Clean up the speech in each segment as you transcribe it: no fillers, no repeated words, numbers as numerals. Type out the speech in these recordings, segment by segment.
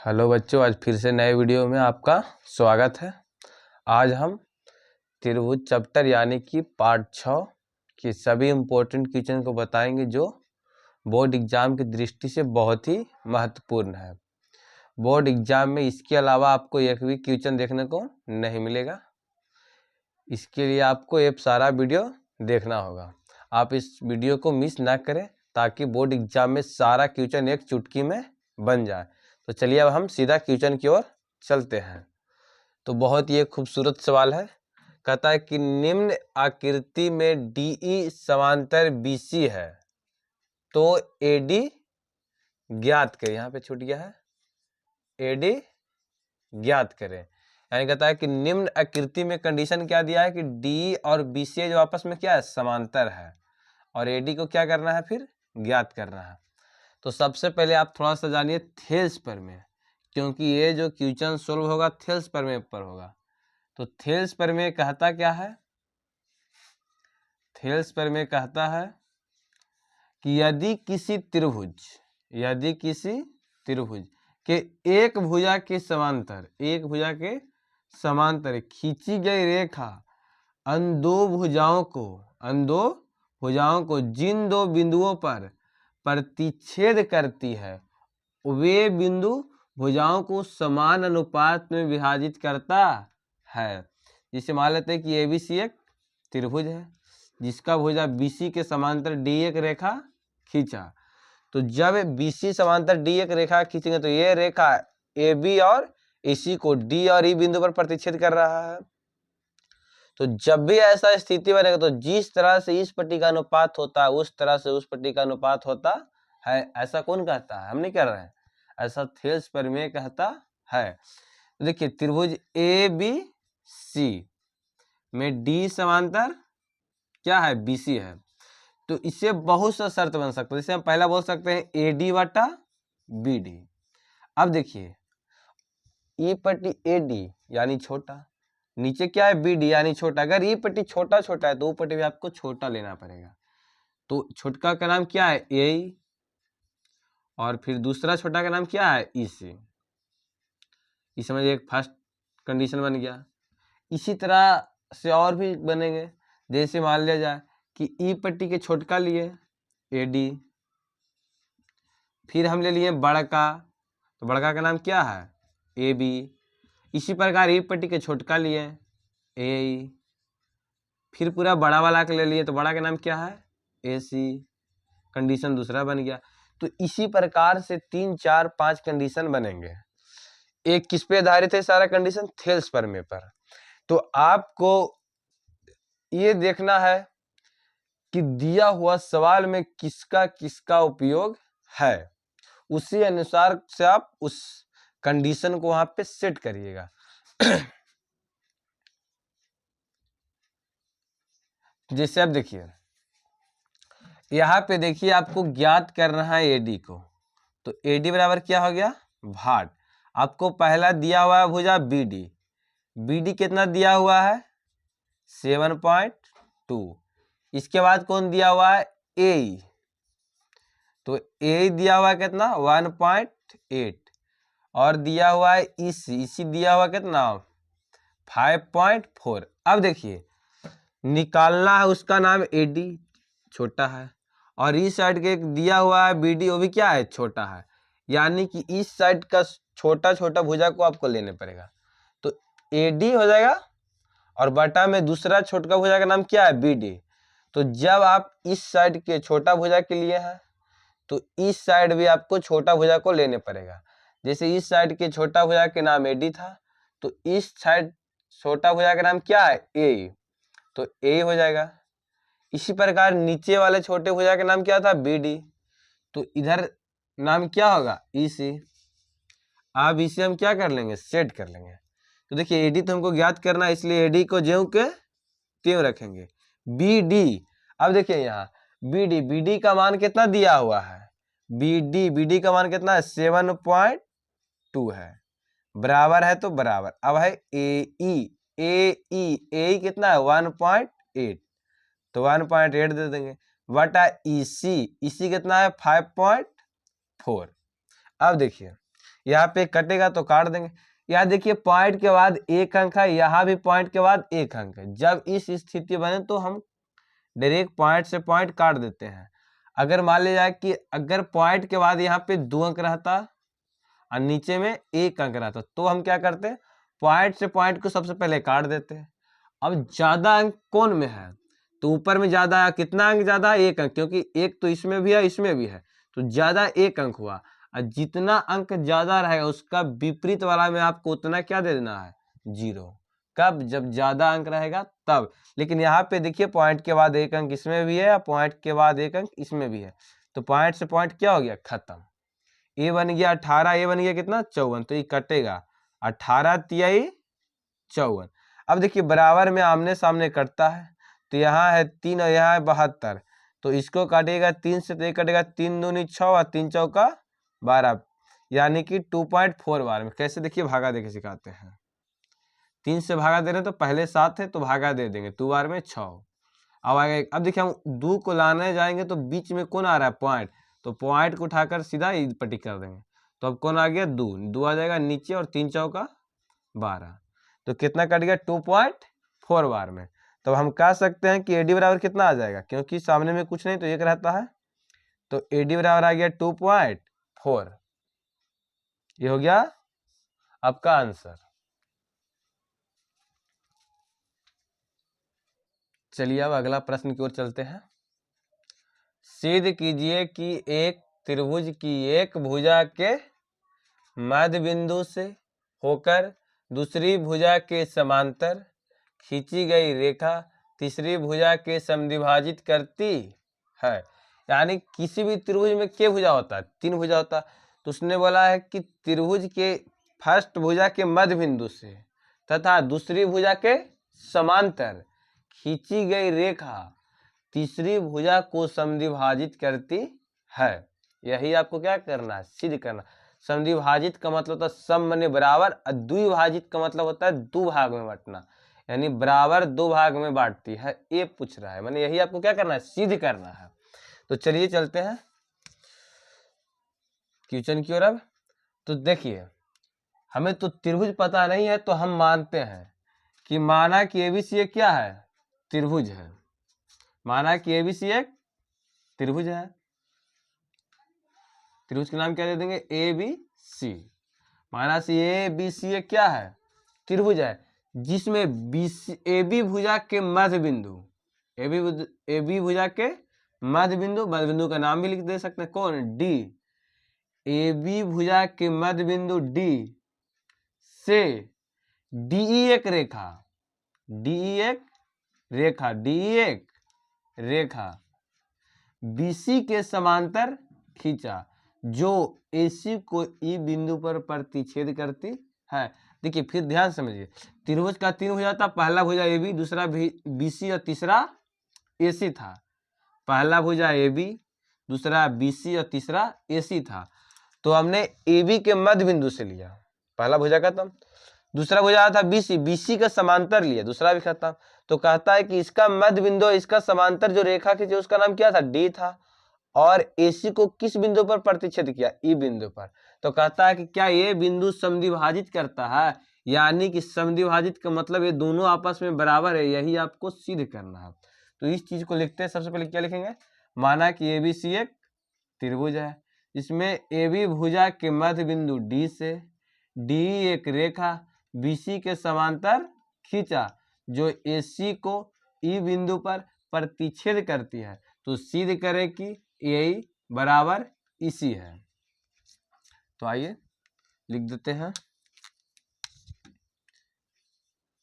Hello बच्चों, आज फिर से नए वीडियो में आपका स्वागत है। आज हम त्रिभुज चैप्टर यानी कि पार्ट 6 की सभी इम्पोर्टेंट क्वेश्चन को बताएंगे जो बोर्ड एग्जाम की दृष्टि से बहुत ही महत्वपूर्ण है। बोर्ड एग्जाम में इसके अलावा आपको एक भी क्वेश्चन देखने को नहीं मिलेगा। इसके लिए आपको ये सारा वीडियो देखना होगा। आप इस वीडियो को मिस ना करें ताकि बोर्ड एग्जाम में सारा क्वेश्चन एक चुटकी में बन जाए। तो चलिए अब हम सीधा क्वेश्चन की ओर चलते हैं। तो बहुत ही खूबसूरत सवाल है। कहता है कि निम्न आकृति में DE समांतर BC है तो AD ज्ञात करें। यहाँ पे छूट गया है, AD ज्ञात करें। यानी कहता है कि निम्न आकृति में कंडीशन क्या दिया है कि DE और BC जो आपस में क्या है, समांतर है, और AD को क्या करना है, फिर ज्ञात करना है। तो सबसे पहले आप थोड़ा सा जानिए थेल्स प्रमेय, क्योंकि ये जो क्वेश्चन सोल्व होगा थेल्स प्रमेय पर होगा। तो थेल्स प्रमेय कहता क्या है? थेल्स प्रमेय कहता है कि यदि किसी त्रिभुज के एक भुजा के समांतर खींची गई रेखा अन दो भुजाओं को जिन दो बिंदुओं पर प्रतिच्छेद करती है वे बिंदु भुजाओं को समान अनुपात में विभाजित करता है। जिसे मान लेते हैं कि ABC एक त्रिभुज है जिसका भुजा BC के समांतर D एक रेखा खींचा। तो जब BC समांतर D एक रेखा खींचेंगे तो ये रेखा AB और AC को D और E बिंदु पर प्रतिच्छेद कर रहा है। तो जब भी ऐसा स्थिति बनेगा तो जिस तरह से इस पट्टी का अनुपात होता है उस तरह से उस पट्टी का अनुपात होता है। ऐसा कौन कहता है? हम नहीं कर रहे हैं, ऐसा थेल्स प्रमेय कहता है। देखिए त्रिभुज ABC में D समांतर क्या है, BC है। तो इससे बहुत सा शर्त बन सकता है। जैसे हम पहला बोल सकते हैं AD बटा BD। अब देखिए ई पट्टी AD यानी छोटा, नीचे क्या है BD यानी छोटा। अगर ई पट्टी छोटा छोटा है तो वो पट्टी भी आपको छोटा लेना पड़ेगा। तो छोटका का नाम क्या है, AE, और फिर दूसरा छोटा का नाम क्या है, EC। इस समझ एक फर्स्ट कंडीशन बन गया। इसी तरह से और भी बनेंगे। जैसे मान लिया जाए कि ई पट्टी के छोटका लिए AD, फिर हम ले लिए बड़का, तो बड़का का नाम क्या है, AB। इसी प्रकार ई पट्टी के छोटका लिए AE, फिर पूरा बड़ा वाला के ले लिए तो बड़ा का नाम क्या है, AC। कंडीशन दूसरा बन गया। तो इसी प्रकार से 3, 4, 5 कंडीशन बनेंगे। एक किस पे आधारित है सारा कंडीशन, थेल्स प्रमेय पर। तो आपको ये देखना है कि दिया हुआ सवाल में किसका किसका उपयोग है, उसी अनुसार से आप उस कंडीशन को वहां पे सेट करिएगा। जैसे अब देखिए यहाँ पे देखिए आपको ज्ञात करना है AD को। तो AD बराबर क्या हो गया, भाट। आपको पहला दिया हुआ है भुजा BD कितना दिया हुआ है, 7.2। इसके बाद कौन दिया हुआ है, AE। तो AE दिया हुआ है कितना, 1.8, और दिया हुआ है EC दिया हुआ कितना, 5.4। अब देखिए निकालना है, उसका नाम AD छोटा है, और इस साइड के दिया हुआ है BD, वो भी क्या है, छोटा है। यानी कि इस साइड का छोटा छोटा भुजा को आपको लेने पड़ेगा। तो AD हो जाएगा, और बटा में दूसरा छोटा भुजा का नाम क्या है, BD। तो जब आप इस साइड के छोटा भुजा के लिए हैं तो इस साइड भी आपको छोटा भुजा को लेने पड़ेगा। जैसे इस साइड के छोटा भुजा के नाम AD था, तो इस साइड छोटा भुजा का नाम क्या है, AE। तो AE हो जाएगा। इसी प्रकार नीचे वाले छोटे भुजा का नाम क्या था, BD। तो इधर नाम क्या होगा, EC। अब इसे हम क्या कर लेंगे, सेट कर लेंगे। तो देखिए AD तो हमको ज्ञात करना है, इसलिए AD को ज्यों के त्यों रखेंगे। BD, अब देखिए यहाँ BD का मान कितना दिया हुआ है, BD का मान कितना है, 7.2 है। बराबर है तो बराबर। अब है AE कितना है, 1.8, तो 1.8 दे देंगे, बटा EC कितना है, 5.4। अब देखिए यहाँ पे कटेगा तो काट देंगे। यहाँ देखिए पॉइंट के बाद एक अंक है, यहाँ भी पॉइंट के बाद एक अंक है। जब इस स्थिति बने तो हम डायरेक्ट पॉइंट से पॉइंट काट देते हैं। अगर मान लिया जाए कि अगर पॉइंट के बाद यहाँ पे 2 अंक रहता और नीचे में 1 अंक रहता तो हम क्या करते, पॉइंट से पॉइंट को सबसे पहले काट देते हैं। अब ज्यादा अंक कौन में है, तो ऊपर में ज्यादा है, कितना अंक ज्यादा है, 1 अंक, क्योंकि एक तो इसमें भी है इसमें भी है, तो ज्यादा 1 अंक हुआ। और जितना अंक ज्यादा रहेगा उसका विपरीत वाला में आपको उतना क्या दे देना है, 0। कब, जब ज्यादा अंक रहेगा तब। लेकिन यहाँ पे देखिए पॉइंट के बाद 1 अंक इसमें भी है, पॉइंट के बाद 1 अंक इसमें भी है, तो पॉइंट से पॉइंट क्या हो गया, खत्म। ए बन गया 18, ए बन गया कितना, 54, तो ये कटेगा 18 तिहाई 54। अब देखिए बराबर में आमने सामने कटता है, तो यहाँ है 3 और यहाँ है 72, तो इसको काटेगा 3 से, तो ये कटेगा 3 दूनी 6 और 3 चौका 12, यानी कि 2.4 बार में। कैसे, देखिए भागा देके सिखाते हैं। 3 से भागा दे रहे हैं तो पहले 7 है तो भागा दे देंगे, 2 बार में 6। अब आगे, अब देखिए हम 2 को लाने जाएंगे तो बीच में कौन आ रहा है, पॉइंट, तो पॉइंट को उठाकर सीधा पट्टी कर देंगे। तो अब कौन आ गया, 2 आ जाएगा नीचे और 3 चौका 12, तो कितना कट गया, 2.4 बार में। तो हम कह सकते हैं कि एडी बराबर कितना आ जाएगा, क्योंकि सामने में कुछ नहीं तो एक रहता है, तो एडी बराबर आ गया 2.4। ये हो गया आपका आंसर। चलिए अब अगला प्रश्न की ओर चलते हैं। सिद्ध कीजिए कि एक त्रिभुज की एक भुजा के मध्य बिंदु से होकर दूसरी भुजा के समांतर खींची गई रेखा तीसरी भुजा के समद्विभाजित करती है। यानी किसी भी त्रिभुज में क्या भुजा होता है, 3 भुजा होता है, तो उसने बोला है कि त्रिभुज के फर्स्ट भुजा के मध्य बिंदु से तथा दूसरी भुजा के समांतर खींची गई रेखा तीसरी भुजा को समद्विभाजित करती है। यही आपको क्या करना है, सिद्ध करना। समद्विभाजित का मतलब होता है सम माने बराबर, और द्विभाजित का मतलब होता है 2 भाग में बांटना, यानी बराबर 2 भाग में बांटती है, ये पूछ रहा है। माने यही आपको क्या करना है, सिद्ध करना है। तो चलिए चलते हैं क्वेश्चन की ओर। अब तो देखिए हमें तो त्रिभुज पता नहीं है, तो हम मानते हैं कि माना कि एबीसी एक क्या है, त्रिभुज है। माना कि एबीसी एक त्रिभुज है, त्रिभुज के नाम क्या दे देंगे, ए बी सी। माना सी ए बी सी एक क्या है, त्रिभुज है, जिसमें बीसी ए बी भुजा के मध्य बिंदु, ए बी भुजा के मध्य बिंदु का नाम भी लिख दे सकते हैं, कौन, डी। ए बी भुजा के मध्य बिंदु डी से डीई एक रेखा, डीई एक रेखा, डीई एक रेखा बीसी के समांतर खींचा, जो एसी को ई बिंदु पर प्रतिच्छेद करती है। देखिए फिर ध्यान समझिए, त्रिभुज का 3 भुजा था, पहला भुजा ए बी, दूसरा बीसी और तीसरा एसी था। पहला भुजा ए बी, दूसरा बीसी और तीसरा एसी था, तो हमने ए बी के मध्य बिंदु से लिया, पहला भुजा खत्म। दूसरा भुजा था बीसी, बीसी का समांतर लिया, दूसरा भी खत्म। तो कहता है कि इसका मध्य बिंदु, इसका समांतर जो रेखा खींची उसका नाम क्या था, डी था, और एसी को किस बिंदु पर प्रतिच्छेद किया, ई बिंदु पर। तो कहता है कि क्या ये बिंदु समद्विभाजित करता है, यानी कि समद्विभाजित का मतलब ये दोनों आपस में बराबर है, यही आपको सिद्ध करना है। तो इस चीज को लिखते हैं, सबसे पहले क्या लिखेंगे, माना कि एबीसी एक त्रिभुज है, इसमें ए बी भुजा के मध्य बिंदु डी से डी एक रेखा बीसी के समांतर खींचा, जो एसी को ई बिंदु पर प्रतिच्छेद करती है। तो सिद्ध करें कि यही बराबर इसी है। तो आइए लिख देते हैं,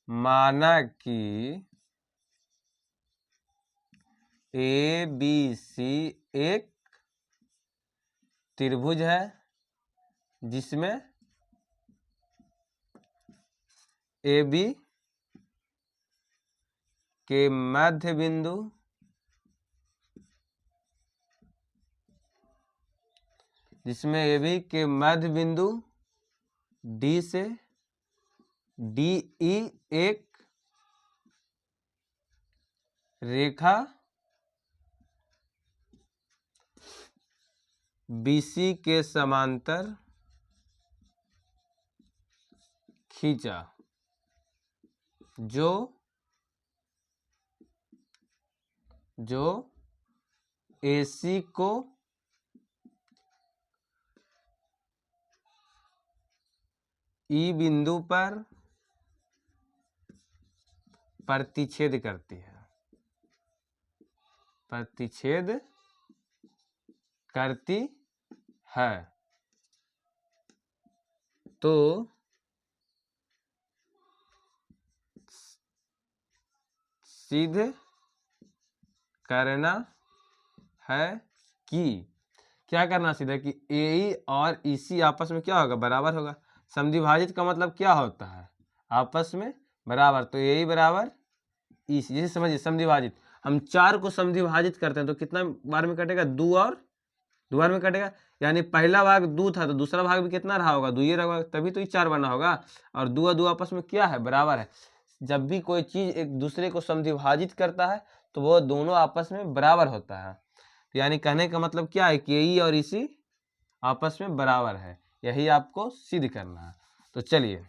माना कि ए बी सी एक त्रिभुज है, जिसमें ए बी के मध्य बिंदु डी से डी ई एक रेखा बीसी के समांतर खींचा जो AC को E बिंदु पर प्रतिच्छेद करती है, प्रतिच्छेद करती है, तो सिद्ध करना है कि क्या करना सीधा कि AE और EC आपस में क्या होगा, बराबर होगा। समद्विभाजित का मतलब क्या होता है, आपस में बराबर। तो AE बराबर EC, जैसे समझिए समद्विभाजित, हम 4 को समद्विभाजित करते हैं तो कितना बार में कटेगा, 2 और 2 बार में कटेगा। यानी पहला भाग 2 था तो दूसरा भाग भी कितना रहा होगा, 2 ही रहा होगा, तभी तो ये 4 बना होगा। और 2 और 2 आपस में क्या है, बराबर है। जब भी कोई चीज एक दूसरे को समद्विभाजित करता है तो वो दोनों आपस में बराबर होता है। यानी कहने का मतलब क्या है कि AE और EC आपस में बराबर है, यही आपको सिद्ध करना है। तो चलिए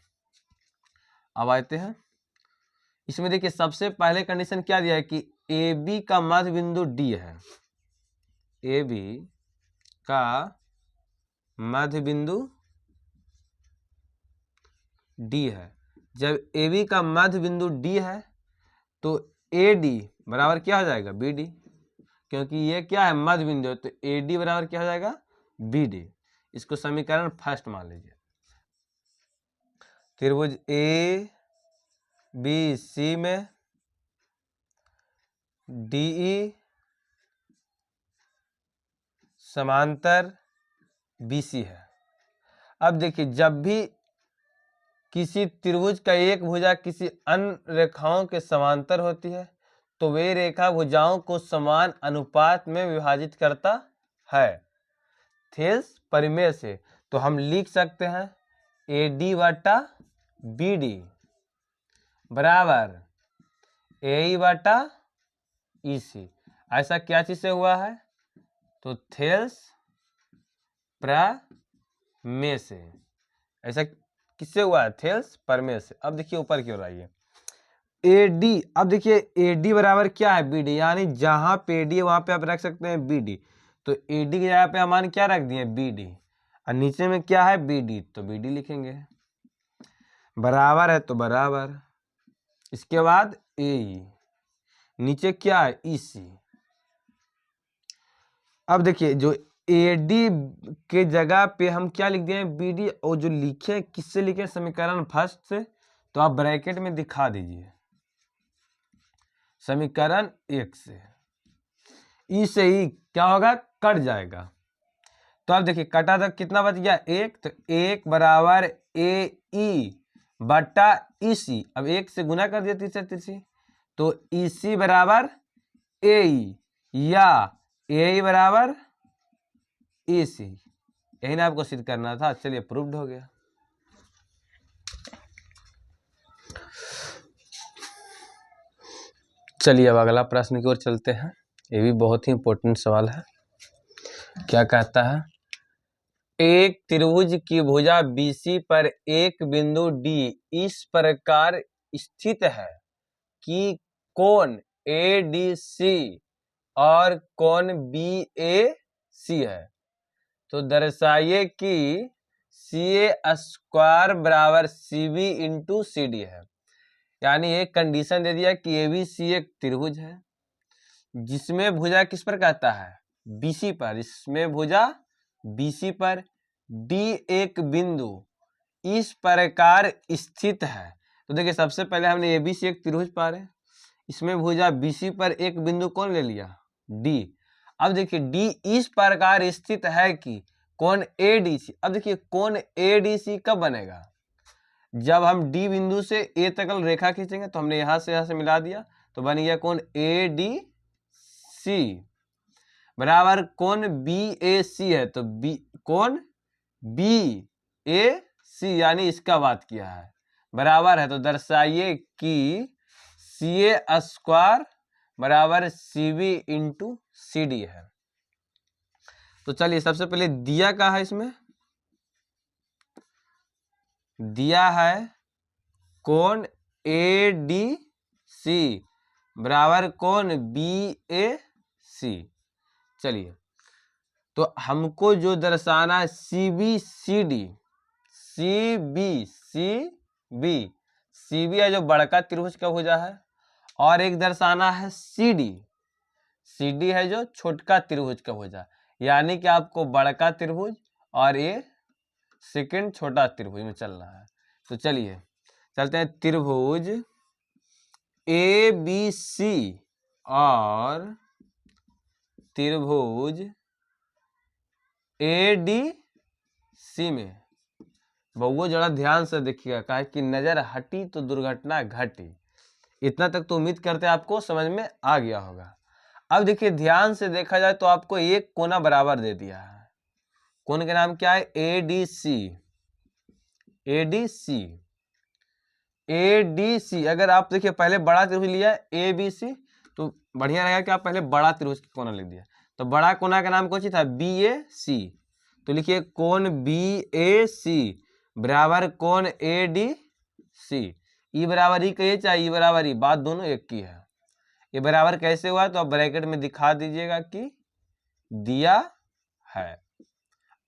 अब आते हैं इसमें। देखिए सबसे पहले कंडीशन क्या दिया है कि AB का मध्य बिंदु D है, AB का मध्य बिंदु D है। जब AB का मध्य बिंदु D है तो AD बराबर क्या हो जाएगा, BD, क्योंकि ये क्या है, मध्य बिंदु है, तो AD बराबर क्या हो जाएगा, BD। इसको समीकरण फर्स्ट मान लीजिए। त्रिभुज ABC में DE समांतर BC है। अब देखिए जब भी किसी त्रिभुज का एक भुजा किसी अन्य रेखाओं के समांतर होती है तो वे रेखा भुजाओं को समान अनुपात में विभाजित करता है थेल्स परिमेय से। तो हम लिख सकते हैं AD बटा BD बराबर AE बटा EC। ऐसा क्या चीज से हुआ है, तो थेल्स प्रमेय से। ऐसा किससे हुआ है, थेल्स प्रमेय से। अब देखिए ऊपर की ओर आइए, AD, अब देखिए AD बराबर क्या है, BD, यानी जहां पे AD है वहां पे आप रख सकते हैं BD। तो AD की जगह पे हम क्या रख दिए, BD, और नीचे में क्या है, BD, तो BD लिखेंगे। बराबर है तो बराबर, इसके बाद AE, नीचे क्या है, EC। अब देखिए जो AD के जगह पे हम क्या लिख दिए हैं, BD, और जो लिखे किससे लिखे, समीकरण फर्स्ट से, तो आप ब्रैकेट में दिखा दीजिए समीकरण 1 से। E से E क्या होगा, कट जाएगा। तो अब देखिए कटा था, कितना बच गया, 1, तो 1 बराबर AE बटा EC। अब 1 से गुना कर दिया तीसरे तीसरी, तो EC बराबर AE या AE बराबर EC। यही ना आपको सिद्ध करना था। चलिए प्रूव्ड हो गया। चलिए अब अगला प्रश्न की ओर चलते हैं। ये भी बहुत ही इंपॉर्टेंट सवाल है। क्या कहता है, एक त्रिभुज की भुजा BC पर एक बिंदु D इस प्रकार स्थित है कि कोण ADC और कोण BAC है। तो दर्शाइए कि CA स्क्वायर बराबर CB इंटू CD है। यानी एक कंडीशन दे दिया कि ABC एक त्रिभुज है जिसमें भुजा किस पर कहता है, BC पर। इसमें भुजा BC पर D एक बिंदु इस प्रकार स्थित है। तो देखिए सबसे पहले हमने ABC एक त्रिभुज पा रहे, इसमें भुजा BC पर एक बिंदु कौन ले लिया, D। अब देखिए D इस प्रकार स्थित है कि कोण ADC। अब देखिए कोण ADC कब बनेगा, जब हम D बिंदु से A तक रेखा खींचेंगे। तो हमने यहां से मिला दिया तो बन गया कोण ADC बराबर कोण BAC है। तो कोण BAC यानी इसका बात किया है, बराबर है। तो दर्शाइए कि CA स्क्वायर बराबर CB इंटू CD है। तो चलिए सबसे पहले दिया का है, इसमें दिया है कोण ADC बराबर कोण BAC। चलिए, तो हमको जो दर्शाना है CB है जो बड़का त्रिभुज का भुजा है, और एक दर्शाना है CD है जो छोटका त्रिभुज का भुजा। यानी कि आपको बड़का त्रिभुज और ये सेकंड छोटा त्रिभुज में चलना है। तो चलिए चलते हैं त्रिभुज ABC और त्रिभुज ADC में। बहुओं जरा ध्यान से देखिएगा, कहा कि नजर हटी तो दुर्घटना घटी। इतना तक तो उम्मीद करते हैं आपको समझ में आ गया होगा। अब देखिए ध्यान से देखा जाए तो आपको एक कोना बराबर दे दिया है। कोण का नाम क्या है? ADC। अगर आप देखिए पहले बड़ा त्रिभुज लिया ABC तो बढ़िया रहेगा कि आप पहले बड़ा त्रिभुज का कोना लिख दिया। तो बड़ा कोना का नाम कौन सी था? BAC। तो लिखिए कोण BAC बराबर कोण ADC। ई बराबर ई कहिए चाहे ई बराबर ई, बात दोनों एक की है। ये बराबर कैसे हुआ तो आप ब्रैकेट में दिखा दीजिएगा कि दिया है।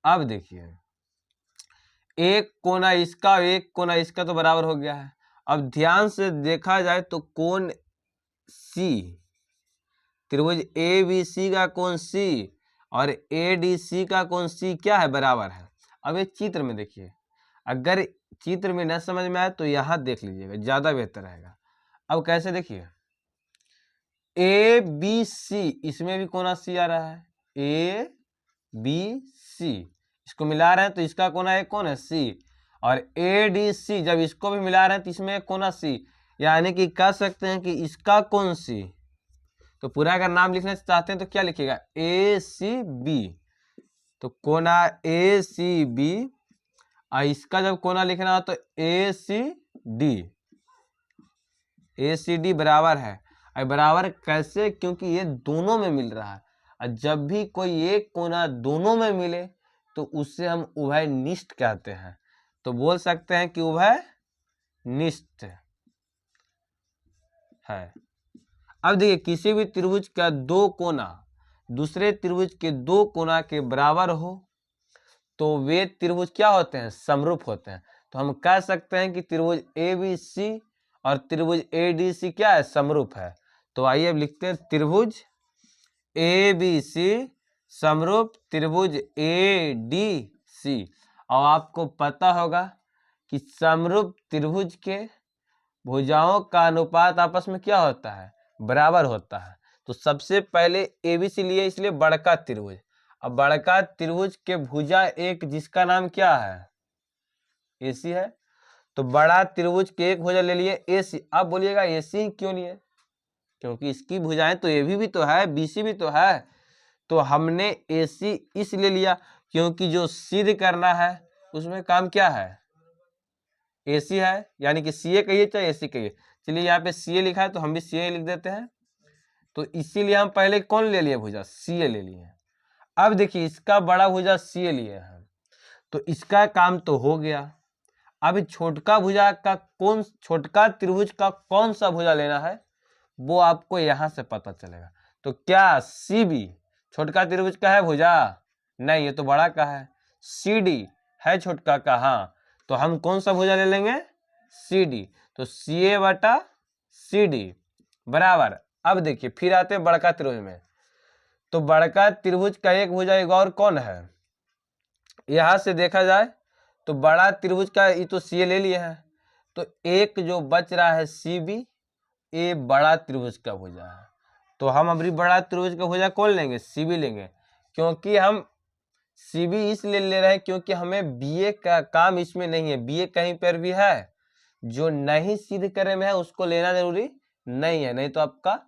अब देखिए एक कोना इसका एक कोना इसका तो बराबर हो गया है। अब ध्यान से देखा जाए तो कोण C, त्रिभुज ABC का कोण C और ADC का कोण C क्या है? बराबर है। अब एक चित्र में देखिए, अगर चित्र में न समझ में आए तो यहाँ देख लीजिएगा, ज्यादा बेहतर रहेगा। अब कैसे देखिए, ABC इसमें भी कोना C आ रहा है, ABC इसको मिला रहे हैं तो इसका कोना एक कोण है C, और ADC जब इसको भी मिला रहे हैं तो इसमें एक कोना C, यानी कि कह सकते हैं कि इसका कोण C। तो पूरा अगर नाम लिखना चाहते हैं तो क्या लिखिएगा? ACB। तो कोना ACB और इसका जब कोना लिखना हो तो ACD बराबर है। अब बराबर कैसे? क्योंकि ये दोनों में मिल रहा है, और जब भी कोई एक कोना दोनों में मिले तो उससे हम उभयनिष्ठ कहते हैं। तो बोल सकते हैं कि उभयनिष्ठ है। अब देखिए किसी भी त्रिभुज का दो कोना दूसरे त्रिभुज के दो कोना के बराबर हो तो वे त्रिभुज क्या होते हैं? समरूप होते हैं। तो हम कह सकते हैं कि त्रिभुज ABC और त्रिभुज ADC क्या है? समरूप है। तो आइए अब लिखते हैं त्रिभुज ABC समरूप त्रिभुज ADC। और आपको पता होगा कि समरूप त्रिभुज के भुजाओं का अनुपात आपस में क्या होता है? बराबर होता है। तो सबसे पहले ABC लिए, इसलिए बड़का त्रिभुज। अब बड़का त्रिभुज के भुजा एक जिसका नाम क्या है? AC है। तो बड़ा त्रिभुज के एक भुजा ले लिए AC। अब बोलिएगा AC क्यों लिए? क्योंकि इसकी भुजाएं तो AB भी तो है, BC भी तो है। तो हमने AC इसलिए लिया क्योंकि जो सिद्ध करना है उसमें काम क्या है? AC है, यानी कि CA कहिए चाहे AC कहिए। चलिए यहाँ पे CA लिखा है तो हम भी CA लिख देते हैं। तो इसीलिए हम पहले कौन ले लिए? भुजा CA ले लिए। अब देखिए इसका बड़ा भुजा CA लिए हैं तो इसका काम तो हो गया। अब छोटका भुजा का छोटका त्रिभुज का कौन सा भुजा लेना है वो आपको यहां से पता चलेगा। तो क्या CB छोटका त्रिभुज का है भुजा? नहीं, ये तो बड़ा का है। CD है छोटका का, हाँ, तो हम कौन सा भुजा ले लेंगे? CD। तो CA बटा CD बराबर। अब देखिए फिर आते हैं बड़का त्रिभुज में। तो बड़का त्रिभुज का एक भुजा एक और कौन है? यहां से देखा जाए तो बड़ा त्रिभुज का ये तो CA ले लिए हैं, तो एक जो बच रहा है CB, ये बड़ा त्रिभुज का भुजा है। तो हम अभी बड़ा त्रिभुज का भुजा कौन लेंगे? CB लेंगे। क्योंकि हम CB इसलिए ले रहे हैं क्योंकि हमें BA का काम इसमें नहीं है। BA कहीं पर भी है, जो नहीं सिद्ध करे में है उसको लेना जरूरी नहीं है, नहीं तो आपका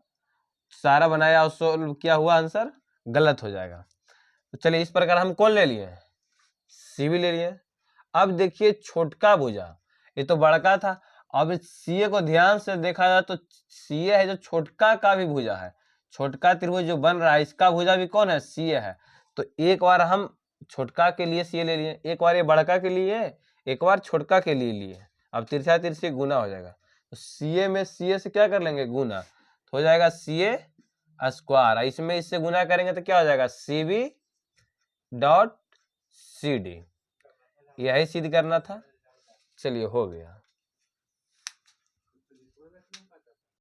सारा बनाया और सोल्व किया हुआ आंसर गलत हो जाएगा। तो चलिए इस प्रकार हम कौन ले लिए? CB ले लिए। अब देखिए छोटका भुजा, ये तो बड़का था। अब CA को ध्यान से देखा जाए तो CA है जो छोटका का भी भुजा है। छोटका त्रिभुज जो बन रहा है इसका भुजा भी कौन है? CA है। तो एक बार हम छोटका के लिए CA ले लिए, एक बार ये बड़का के लिए, एक बार छोटका के लिए लिए। अब तिरछा तिरछी गुना हो जाएगा, तो CA में CA से क्या कर लेंगे गुना, तो हो जाएगा CA स्क्वायर, इसमें इससे गुना करेंगे तो क्या हो जाएगा CB डॉट CD। यही सिद्ध करना था, चलिए हो गया।